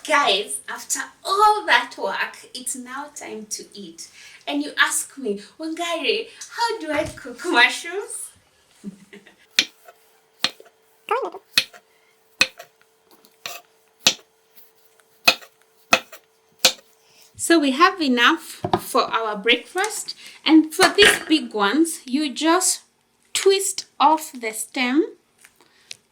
Guys, after all that work, it's now time to eat. And you ask me, Wangari, how do I cook mushrooms? So we have enough for our breakfast. And for these big ones, you just twist off the stem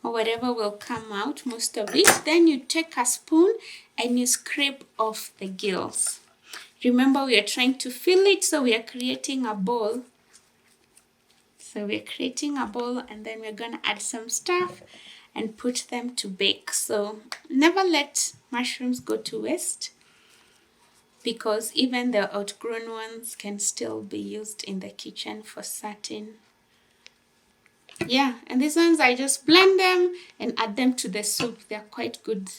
or whatever will come out, most of it. Then you take a spoon and you scrape off the gills. Remember, we are trying to fill it, so we are creating a bowl. So we're creating a bowl, and then we're gonna add some stuff and put them to bake. So never let mushrooms go to waste, because even the outgrown ones can still be used in the kitchen for certain. Yeah, and these ones I just blend them and add them to the soup. They're quite good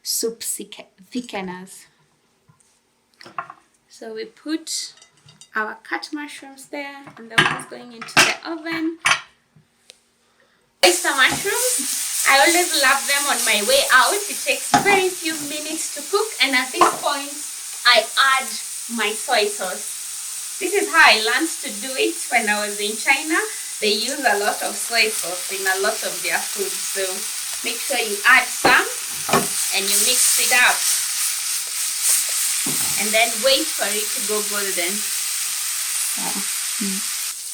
soup thickeners. So we put our cut mushrooms there, and the ones going into the oven. Oyster mushrooms, I always love them on my way out. It takes very few minutes to cook, and at this point I add my soy sauce. This is how I learned to do it when I was in China. They use a lot of soy sauce in a lot of their food, so make sure you add some and you mix it up, and then wait for it to go golden.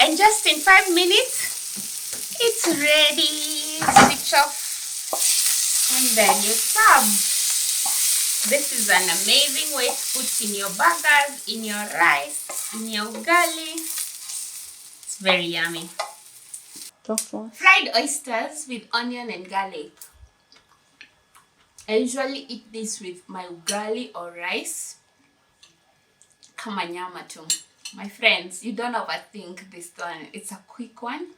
And just in 5 minutes, it's ready. Switch off, and then you serve. This is an amazing way to put in your burgers, in your rice, in your ugali. It's very yummy. Fried oysters with onion and garlic. I usually eat this with my ugali or rice. Kama nyama tu. My friends, you don't overthink this one. It's a quick one.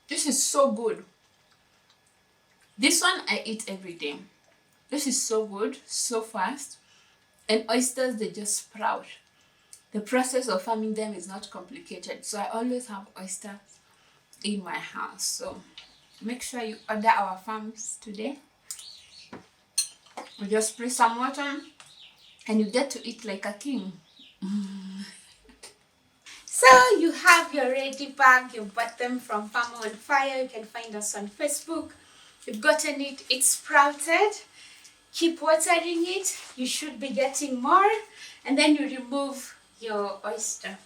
This is so good. This one I eat every day. This is so good, so fast. And oysters, they just sprout. The process of farming them is not complicated. So I always have oysters in my house. So make sure you order our farms today. You just spray some water and you get to eat like a king. So you have your ready bag. You bought them from Farmer on Fire. You can find us on Facebook. You've gotten it. It's sprouted. Keep watering it. You should be getting more. And then you remove your oyster.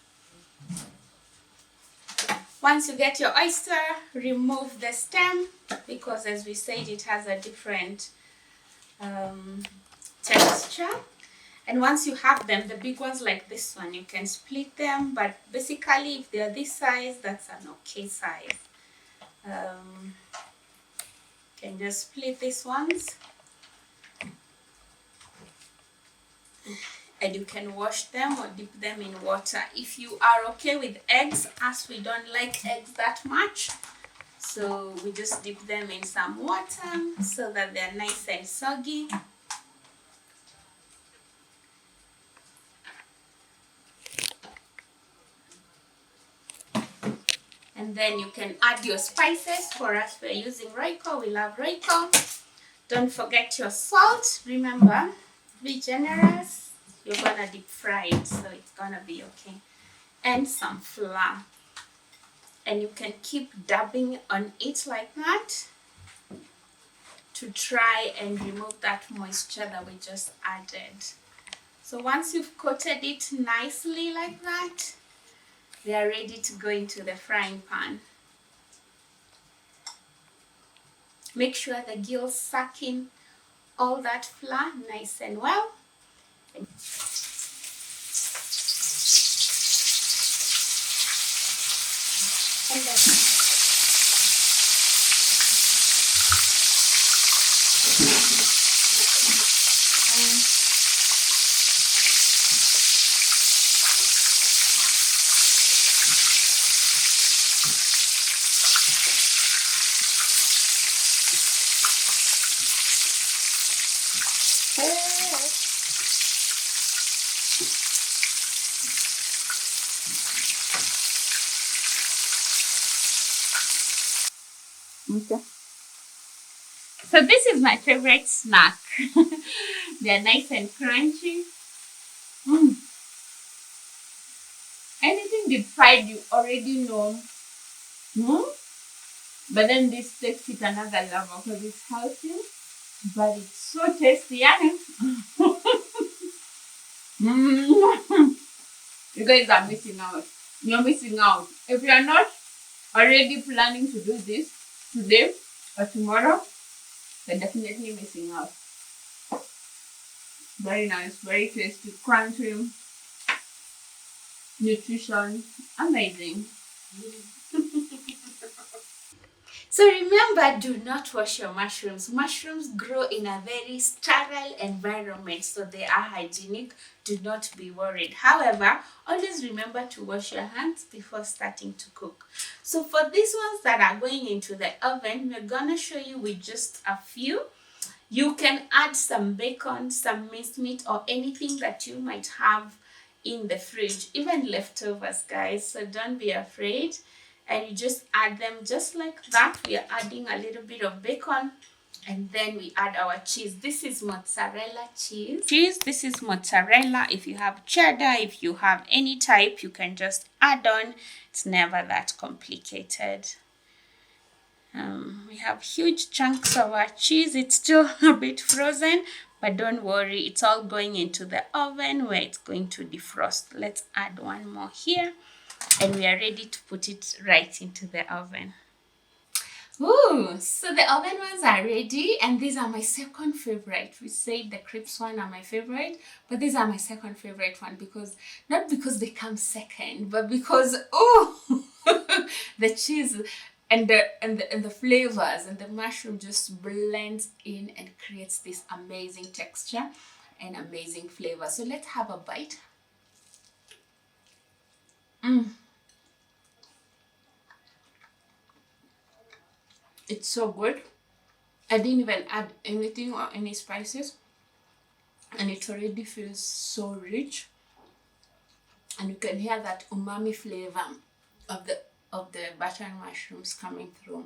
Once you get your oyster, remove the stem, because as we said, it has a different texture. And once you have them, the big ones like this one, you can split them, but basically if they're this size, that's an okay size. You can just split these ones, and you can wash them or dip them in water. If you are okay with eggs, as we don't like eggs that much, so we just dip them in some water so that they're nice and soggy. And then you can add your spices. For us, we're using Royco. We love Royco. Don't forget your salt. Remember, be generous. You're gonna deep fry it, so it's gonna be okay. And some flour. And you can keep dabbing on it like that to try and remove that moisture that we just added. So once you've coated it nicely like that, they are ready to go into the frying pan. Make sure the gills suck in all that flour nice and well. And Okay. So this is my favorite snack. They're nice and crunchy. Mm. Anything deep fried you already know. Mm? But then this takes it another level because it's healthy, but it's so tasty. Yeah. Mm. You guys are missing out. You're missing out. If you're not already planning to do this today or tomorrow, you're definitely missing out. Very nice, very tasty, crunchy, nutrition, amazing. So remember, do not wash your mushrooms. Mushrooms grow in a very sterile environment, so they are hygienic. Do not be worried. However, always remember to wash your hands before starting to cook. So for these ones that are going into the oven, we're gonna show you with just a few. You can add some bacon, some minced meat, or anything that you might have in the fridge, even leftovers, guys. So don't be afraid. And you just add them just like that. We are adding a little bit of bacon, and then we add our cheese. This is mozzarella cheese. This is mozzarella. If you have cheddar, if you have any type, you can just add on. It's never that complicated. We have huge chunks of our cheese. It's still a bit frozen, but don't worry, it's all going into the oven where it's going to defrost. Let's add one more here, and we are ready to put it right into the oven. Ooh, so the oven ones are ready, and these are my second favorite. We said the crepes one are my favorite, but these are my second favorite one because not because they come second, but because the cheese and the flavors and the mushroom just blends in and creates this amazing texture and amazing flavor. So let's have a bite. It's so good. I didn't even add anything or any spices, and it already feels so rich, and you can hear that umami flavor of the button mushrooms coming through.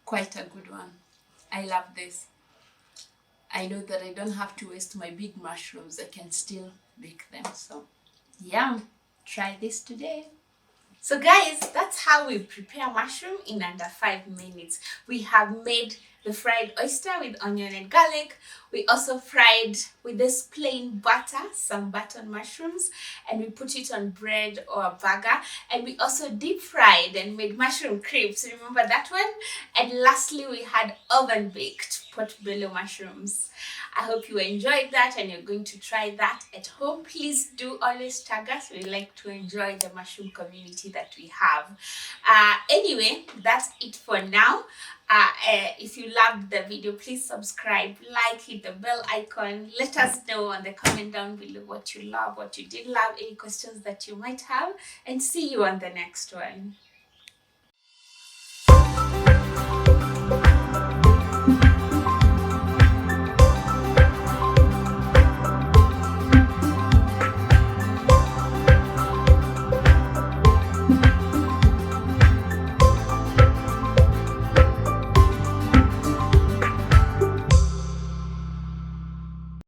Quite a good one. I love this. I know that I don't have to waste my big mushrooms. I can still bake them. So yeah, try this today. So guys, that's how we prepare mushroom in under 5 minutes. We have made the fried oyster with onion and garlic. We also fried with this plain butter, some button mushrooms, and we put it on bread or a burger. And we also deep fried and made mushroom crepes. Remember that one? And lastly, we had oven baked portobello mushrooms. I hope you enjoyed that and you're going to try that at home. Please do always tag us. We like to enjoy the mushroom community that we have. Anyway, that's it for now. If you loved the video, please subscribe, like, hit the bell icon. Let us know on the comment down below what you love, what you did love, any questions that you might have, and see you on the next one.